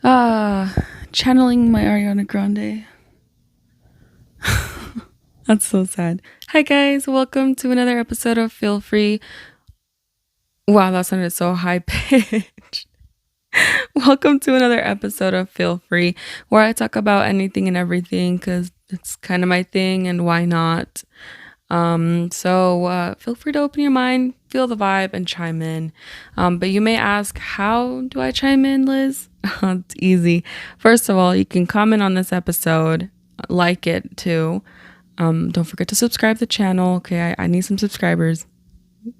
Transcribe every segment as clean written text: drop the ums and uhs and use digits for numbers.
Channeling my Ariana Grande. That's so sad. Hi guys, welcome to another episode of Feel Free. Wow, that sounded so high pitched. Welcome to another episode of Feel Free, where I talk about anything and everything because it's kind of my thing and why not. So feel free to open your mind, feel the vibe, and chime in. But you may ask, how do I chime in, Liz? It's easy. First of all, you can comment on this episode, like it too. Don't forget to subscribe to the channel. Okay, I need some subscribers.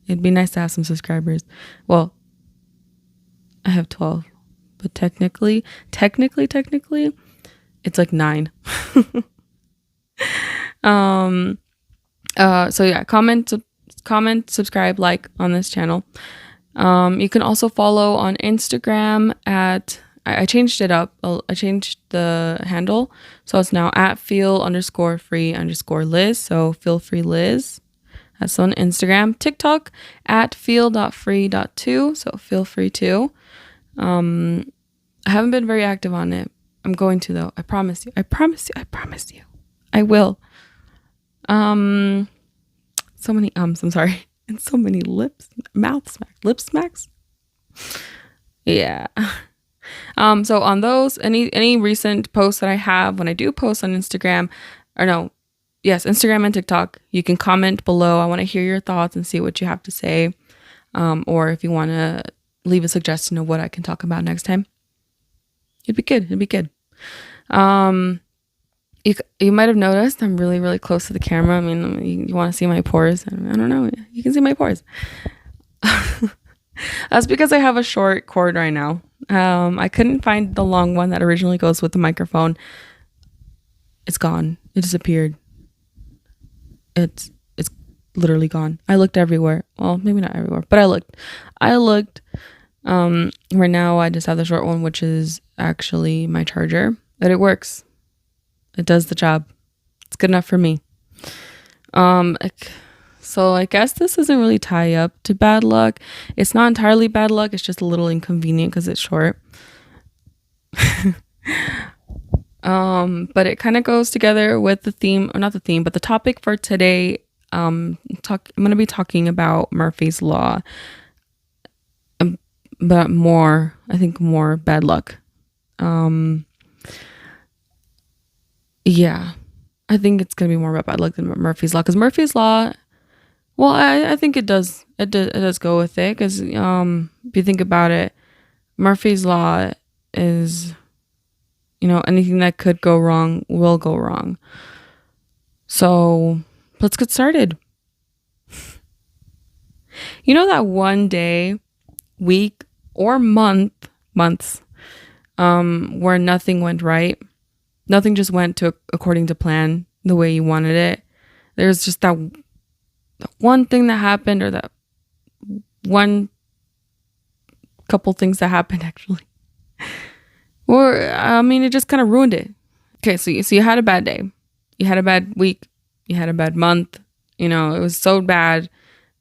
It'd be nice to have some subscribers. Well, I have 12, but technically, it's like 9. So yeah, comment, subscribe, like on this channel. You can also follow on Instagram at, I changed it up. I changed the handle. So it's now at feel_free_Liz. So feel free Liz. That's on Instagram. TikTok at feel.free.2. So feel free to. I haven't been very active on it. I'm going to though. I promise you. I will. So many I'm sorry. And so many lip smacks. Yeah. So on those, any recent posts that I have, when I do post on Instagram, Instagram and TikTok, you can comment below. I want to hear your thoughts and see what you have to say. Or if you want to leave a suggestion of what I can talk about next time. It'd be good. You might have noticed I'm really, really close to the camera. I mean, you want to see my pores? I don't know. You can see my pores. That's because I have a short cord right now. I couldn't find the long one that originally goes with the microphone. It's gone. It disappeared. It's literally gone. I looked everywhere. Well, maybe not everywhere, but I looked. Right now I just have the short one, which is actually my charger, but it works. It does the job. It's good enough for me. So I guess this doesn't really tie up to bad luck. It's not entirely bad luck. It's just a little inconvenient because it's short. But it kind of goes together with the theme, or not the theme, but the topic for today. I'm going to be talking about Murphy's Law, but more bad luck. Yeah, I think it's going to be more about bad luck than Murphy's Law, because Murphy's Law, well, I think it does go with it, because if you think about it, Murphy's Law is, anything that could go wrong will go wrong. So let's get started. That one day, week, or months, where nothing went right. Nothing just went according to plan, the way you wanted it. There's just that one thing that happened, or that one couple things that happened actually. Or, it just kind of ruined it. Okay, so you had a bad day. You had a bad week. You had a bad month. It was so bad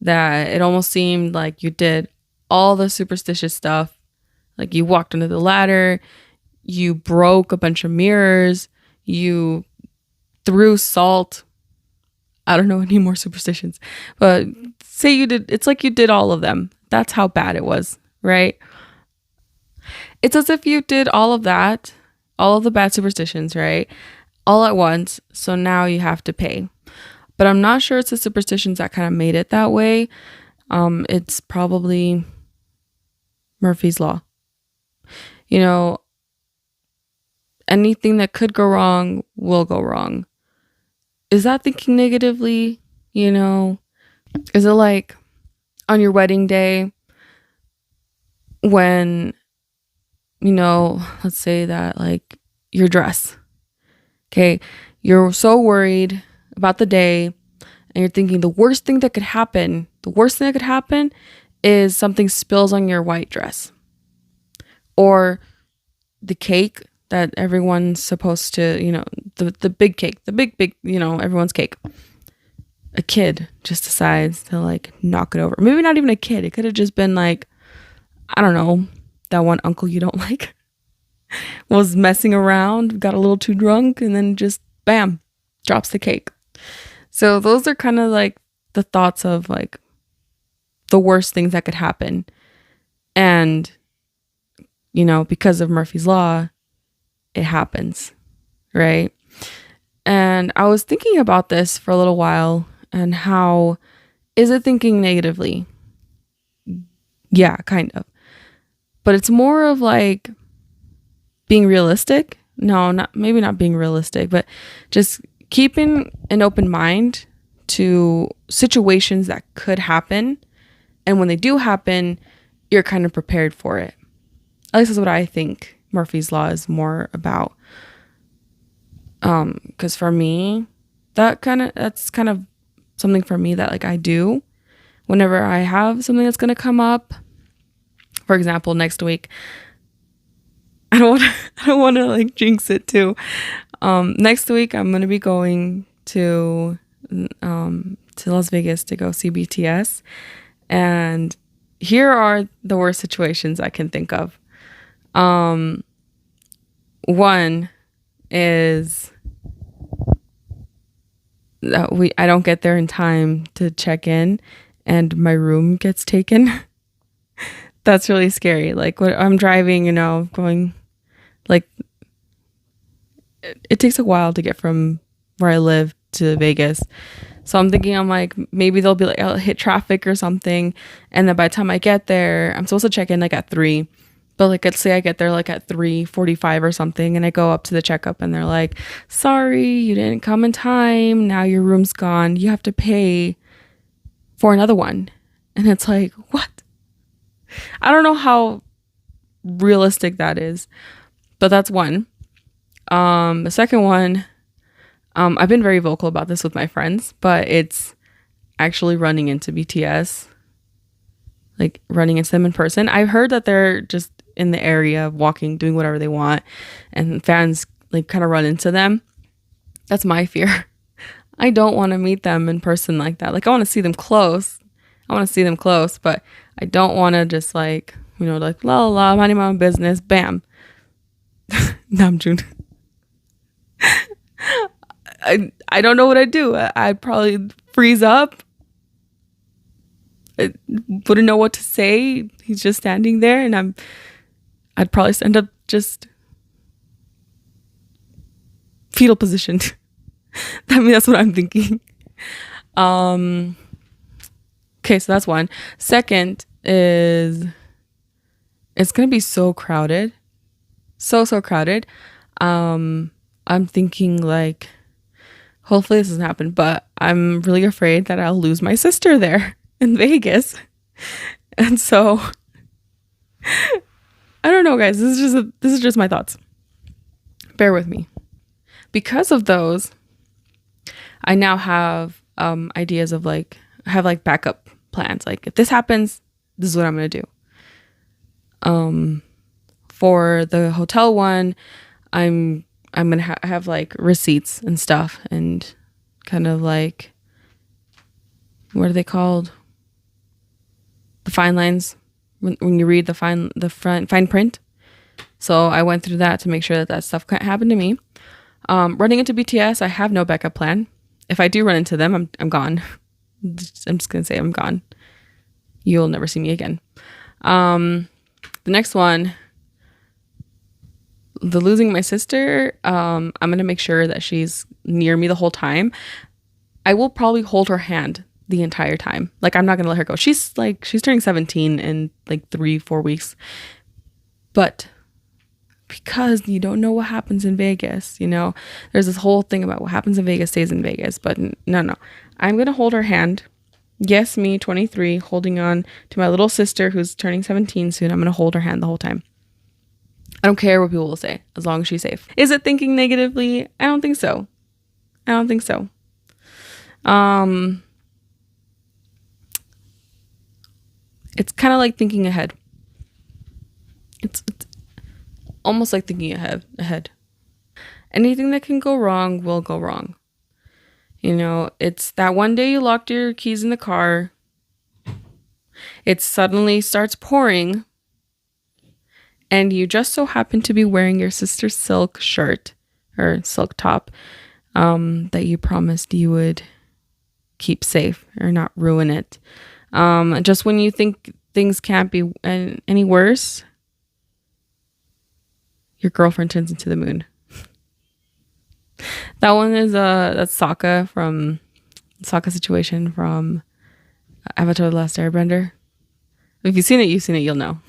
that it almost seemed like you did all the superstitious stuff. Like you walked under the ladder. You broke a bunch of mirrors. You threw salt. I don't know any more superstitions. But say you did, it's like you did all of them. That's how bad it was, right? It's as if you did all of that, all of the bad superstitions, right? All at once. So now you have to pay. But I'm not sure it's the superstitions that kind of made it that way. It's probably Murphy's Law. Anything that could go wrong will go wrong. Is that thinking negatively? Is it like on your wedding day when, let's say that like your dress. Okay. You're so worried about the day and you're thinking the worst thing that could happen is something spills on your white dress, or the cake that everyone's supposed to, the big cake, the big, everyone's cake. A kid just decides to like knock it over. Maybe not even a kid. It could have just been like, I don't know, that one uncle you don't like. was messing around, got a little too drunk, and then just bam, drops the cake. So those are kind of like the thoughts of like the worst things that could happen. And, because of Murphy's Law, it happens, right? And I was thinking about this for a little while and how is it thinking negatively? Yeah, kind of. But it's more of like being realistic. No, maybe not being realistic, but just keeping an open mind to situations that could happen. And when they do happen, you're kind of prepared for it. At least that's what I think Murphy's Law is more about. Because for me, that's kind of something for me that like I do whenever I have something that's going to come up. For example, next week, I don't want to like jinx it too. Next week I'm going to be going to Las Vegas to go see BTS, and here are the worst situations I can think of. One is that I don't get there in time to check in, and my room gets taken. That's really scary. Like when I'm driving, going like it takes a while to get from where I live to Vegas. So I'm thinking, I'm like, maybe they'll be like, I'll hit traffic or something. And then by the time I get there, I'm supposed to check in like at 3. But like, let's say I get there like at 3:45 or something. And I go up to the checkup and they're like, sorry, you didn't come in time. Now your room's gone. You have to pay for another one. And it's like, what? I don't know how realistic that is. But that's one. The second one, I've been very vocal about this with my friends, but it's actually running into BTS, like running into them in person. I've heard that they're just in the area walking, doing whatever they want, and fans like kind of run into them. That's my fear. I don't want to meet them in person like that. Like I want to see them close. But I don't want to just like, like la la la, minding my own business, bam. Namjoon. I don't know what I'd do. I'd probably freeze up. I wouldn't know what to say. He's just standing there, and I'd probably end up just fetal position. I mean, that's what I'm thinking. Okay, so that's one. Second is it's gonna be so crowded, so crowded. I'm thinking like, hopefully this doesn't happen, but I'm really afraid that I'll lose my sister there in Vegas. And so I don't know, guys. This is just my thoughts. Bear with me. Because of those, I now have ideas of like, I have like backup plans. Like if this happens, this is what I'm gonna do. For the hotel one, I'm gonna have like receipts and stuff, and kind of like, what are they called? The fine lines when you read the fine print. So I went through that to make sure that stuff can't happen to me. Running into BTS, I have no backup plan. If I do run into them, I'm gone. I'm just gonna say I'm gone. You'll never see me again. The next one, the losing my sister, I'm gonna make sure that she's near me the whole time. I will probably hold her hand the entire time. Like I'm not gonna let her go. She's turning 17 in like 3-4 weeks. But because you don't know what happens in Vegas, there's this whole thing about what happens in Vegas stays in Vegas. But no. I'm gonna hold her hand. Yes, me, 23, holding on to my little sister who's turning 17 soon. I'm gonna hold her hand the whole time. I don't care what people will say, as long as she's safe. Is it thinking negatively? I don't think so. It's kind of like thinking ahead. It's almost like thinking ahead. Anything that can go wrong will go wrong. It's that one day you locked your keys in the car. It suddenly starts pouring. and you just so happen to be wearing your sister's silk shirt or silk top that you promised you would keep safe or not ruin it. Just when you think things can't be any worse, your girlfriend turns into the moon. That one is that's Sokka situation from Avatar: The Last Airbender. If you've seen it, you'll know.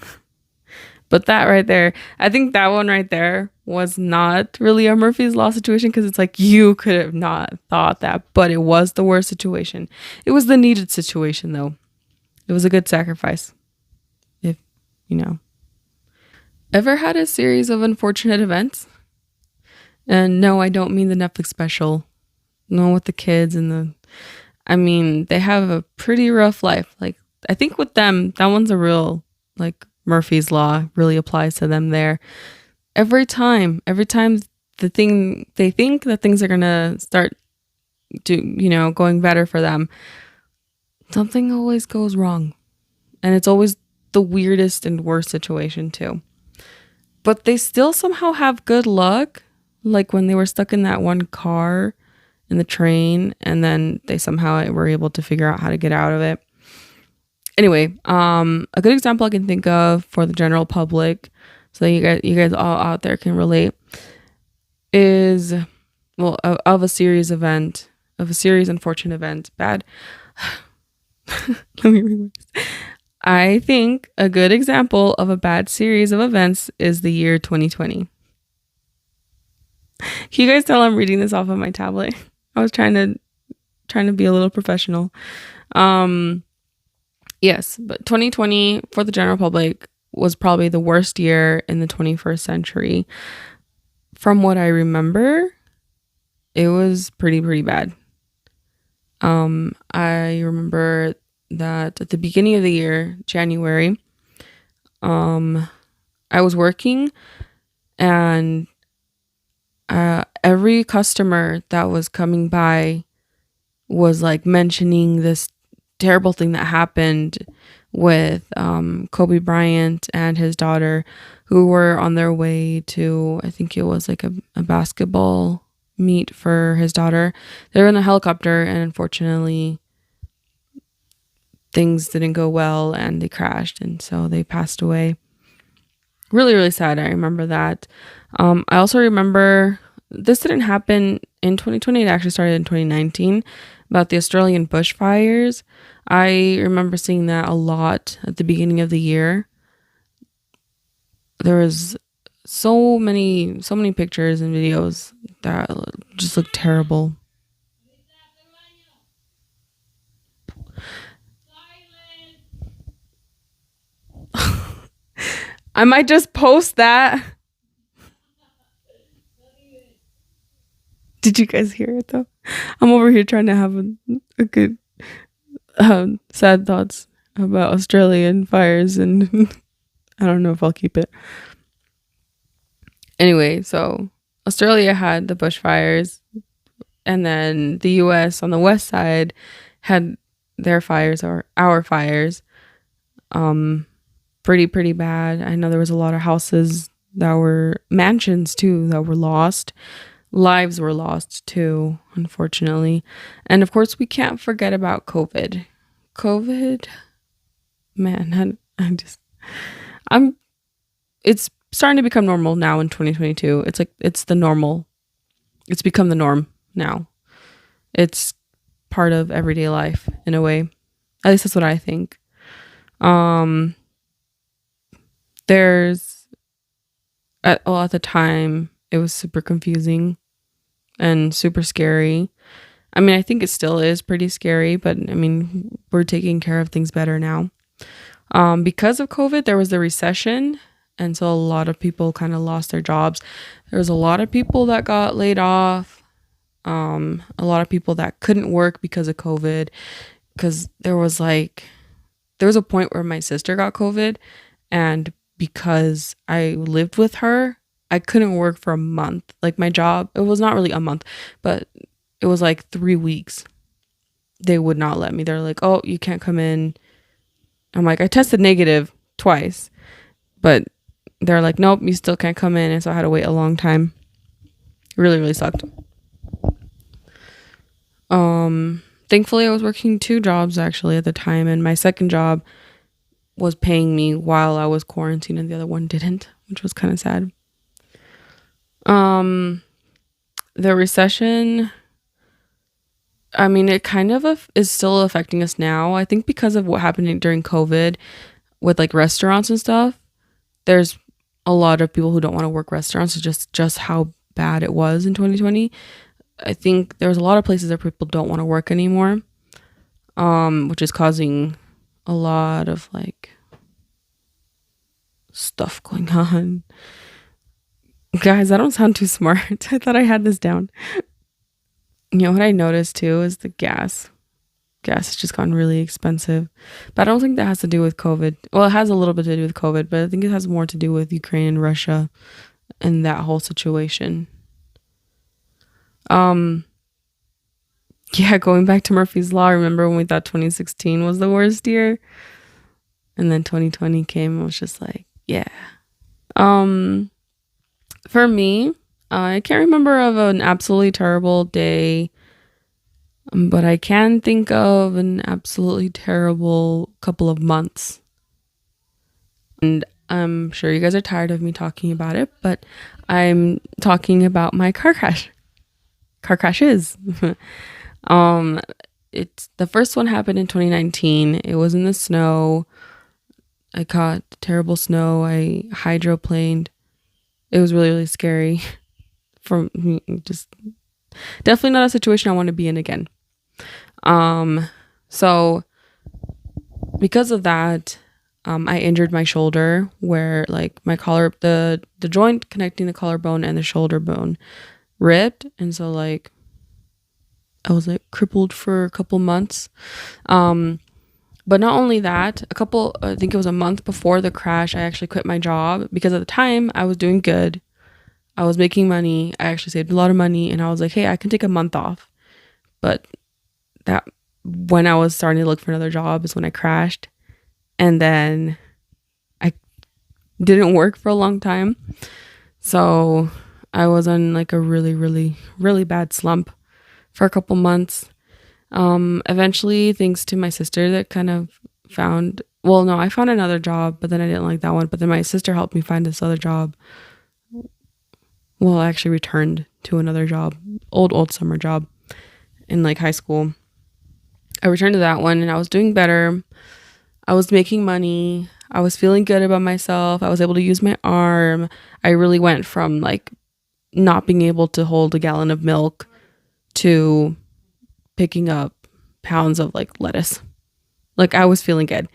But that right there, I think that one right there was not really a Murphy's Law situation, because it's like you could have not thought that, but it was the worst situation. It was the needed situation, though. It was a good sacrifice. If you know. Ever had a series of unfortunate events? And no, I don't mean the Netflix special. No, with the kids and they have a pretty rough life. Like, I think with them, that one's a real, like, Murphy's Law really applies to them there. Every time they think that things are gonna start going better for them, something always goes wrong. And it's always the weirdest and worst situation too. But they still somehow have good luck. Like when they were stuck in that one car in the train, and then they somehow were able to figure out how to get out of it. Anyway, a good example I can think of for the general public, so that you guys all out there can relate, is of a series unfortunate event. Bad. Let me rewind. I think a good example of a bad series of events is the year 2020. Can you guys tell I'm reading this off of my tablet? I was trying to be a little professional. Yes, but 2020 for the general public was probably the worst year in the 21st century. From what I remember, it was pretty bad. I remember that at the beginning of the year, January, I was working, and every customer that was coming by was like mentioning this terrible thing that happened with Kobe Bryant and his daughter, who were on their way to, I think it was like a basketball meet for his daughter. They were in a helicopter, and unfortunately things didn't go well and they crashed, and so they passed away. Really, really sad. I remember that. I also remember this didn't happen in 2020. It actually started in 2019, about the Australian bushfires. I remember seeing that a lot at the beginning of the year. There was so many pictures and videos that just looked terrible. I might just post that. Did you guys hear it though? I'm over here trying to have a good sad thoughts about Australian fires, and I don't know if I'll keep it. Anyway, so Australia had the bushfires, and then the US on the west side had their fires, or our fires. Pretty bad. I know there was a lot of houses that were mansions too that were lost. Lives were lost too, unfortunately. And of course, we can't forget about COVID. Man, it's starting to become normal now in 2022. It's like, it's the normal. It's become the norm now. It's part of everyday life in a way. At least that's what I think. At the time, it was super confusing and super scary. I mean, I think it still is pretty scary, but I mean, we're taking care of things better now. Because of COVID, there was the recession, and so a lot of people kind of lost their jobs. There was a lot of people that got laid off. A lot of people that couldn't work because of COVID, because there was a point where my sister got COVID, and because I lived with her, I couldn't work for a month. Like, my job, it was not really a month, but it was like 3 weeks. They would not let me. They're like, oh, you can't come in. I'm like, I tested negative twice, but they're like, nope, you still can't come in. And so I had to wait a long time. It really, really sucked. Thankfully I was working 2 jobs actually at the time, and my second job was paying me while I was quarantined and the other one didn't, which was kind of sad. The recession, I mean, it kind of is still affecting us now. I think because of what happened during COVID with like restaurants and stuff, there's a lot of people who don't want to work restaurants. It's just how bad it was in 2020. I think there's a lot of places that people don't want to work anymore, which is causing a lot of like stuff going on. Guys, I don't sound too smart. I thought I had this down. You know what I noticed too is the gas. Gas has just gotten really expensive. But I don't think that has to do with COVID. Well, it has a little bit to do with COVID, but I think it has more to do with Ukraine and Russia and that whole situation. Yeah, going back to Murphy's Law, remember when we thought 2016 was the worst year? And then 2020 came and was just like, yeah. For me, I can't remember of an absolutely terrible day, but I can think of an absolutely terrible couple of months. And I'm sure you guys are tired of me talking about it, but I'm talking about my car crash. Car crashes. It's the first one happened in 2019. It was in the snow. I caught terrible snow. I hydroplaned. It was really, really scary. For me, just definitely not a situation I want to be in again. So because of that, I injured my shoulder where like my collar, the joint connecting the collarbone and the shoulder bone ripped, and so like I was like crippled for a couple months. But not only that, I think it was a month before the crash, I actually quit my job because at the time I was doing good. I was making money. I actually saved a lot of money, and I was like, hey, I can take a month off. But that when I was starting to look for another job is when I crashed, and then I didn't work for a long time. So I was on like a really, really, really bad slump for a couple months. Eventually, thanks to my sister that kind of I found another job, but then I didn't like that one. But then my sister helped me find this other job. Well, I actually returned to another job, old summer job in like high school. I returned to that one and I was doing better. I was making money. I was feeling good about myself. I was able to use my arm. I really went from like not being able to hold a gallon of milk to picking up pounds of like lettuce. Like I was feeling good.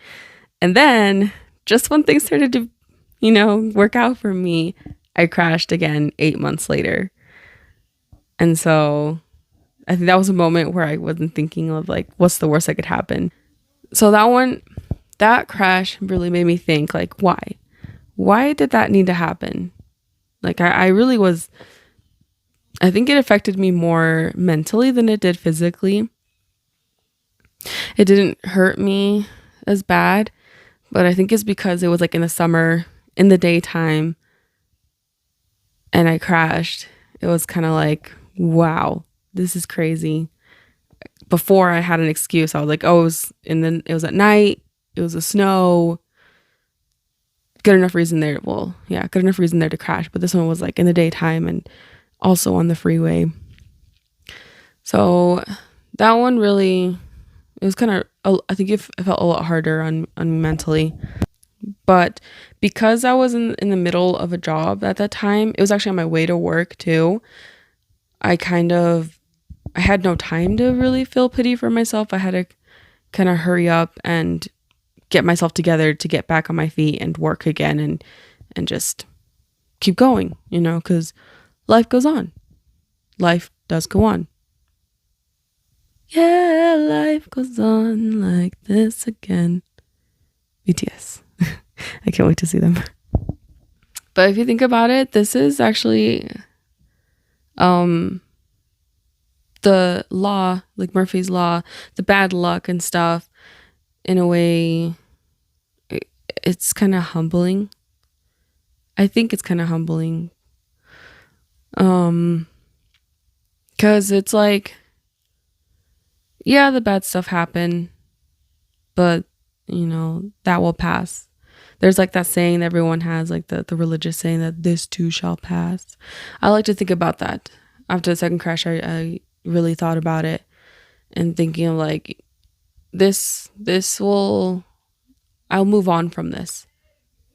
And then just when things started to, work out for me, I crashed again 8 months later. And so I think that was a moment where I wasn't thinking of like, what's the worst that could happen? So that crash really made me think like, why? Why did that need to happen? Like I really was, I think it affected me more mentally than it did physically. It didn't hurt me as bad, but I think it's because it was like in the summer, in the daytime, and I crashed. It was kind of like, wow, this is crazy. Before I had an excuse. I was like, oh, it was at night. It was the snow. Good enough reason there. Well, yeah, good enough reason there to crash. But this one was like in the daytime and also on the freeway. So that one really, it was kind of, I think it felt a lot harder on me mentally. But because I was in the middle of a job at that time, it was actually on my way to work too. I had no time to really feel pity for myself. I had to kind of hurry up and get myself together to get back on my feet and work again and just keep going, because life goes on. Life does go on. Yeah, life goes on like this again. BTS. I can't wait to see them. But if you think about it, this is actually the law, like Murphy's Law, the bad luck and stuff. In a way, it's kind of humbling. I think it's kind of humbling. Um, cause it's like, yeah, the bad stuff happened, but that will pass. There's like that saying that everyone has, like the religious saying that this too shall pass. I like to think about that. After the second crash, I really thought about it and thinking of like this will, I'll move on from this.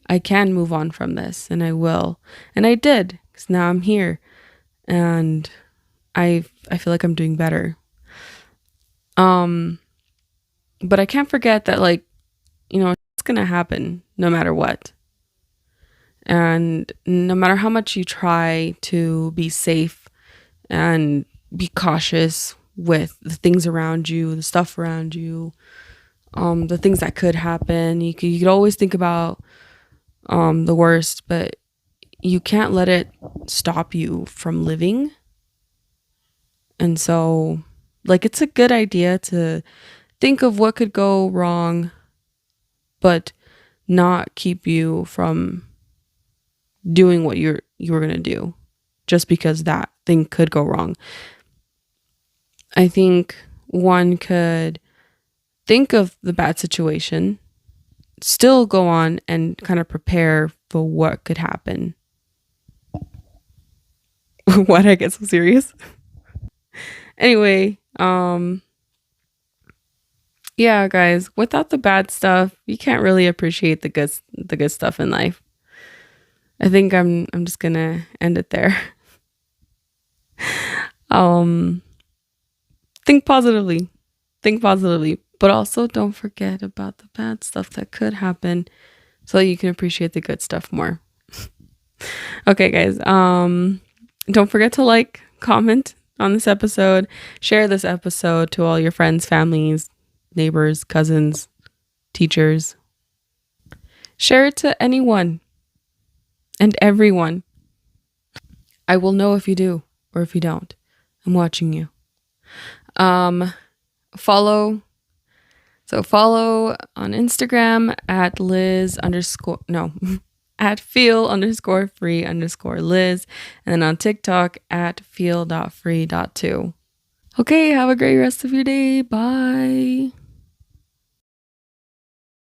I can move on from this, and I will. And I did, because now I'm here and I feel like I'm doing better. Um but I can't forget that, like, it's going to happen no matter what. And no matter how much you try to be safe and be cautious with the things around you, the stuff around you, the things that could happen, you could always think about the worst, but you can't let it stop you from living. And so, like, it's a good idea to think of what could go wrong, but not keep you from doing what you were going to do just because that thing could go wrong. I think one could think of the bad situation, still go on and kind of prepare for what could happen. What, I get so serious? Anyway, yeah, guys, without the bad stuff, you can't really appreciate the good stuff in life. I think I'm just going to end it there. Um think positively. Think positively, but also don't forget about the bad stuff that could happen so that you can appreciate the good stuff more. Okay, guys. Don't forget to like, comment on this episode, share this episode to all your friends, families, neighbors, cousins, teachers. Share it to anyone and everyone. I will know if you do or if you don't. I'm watching you. Follow on Instagram at Liz underscore no at feel_free_Liz, and then on TikTok at feel.free.2. Okay, have a great rest of your day. Bye.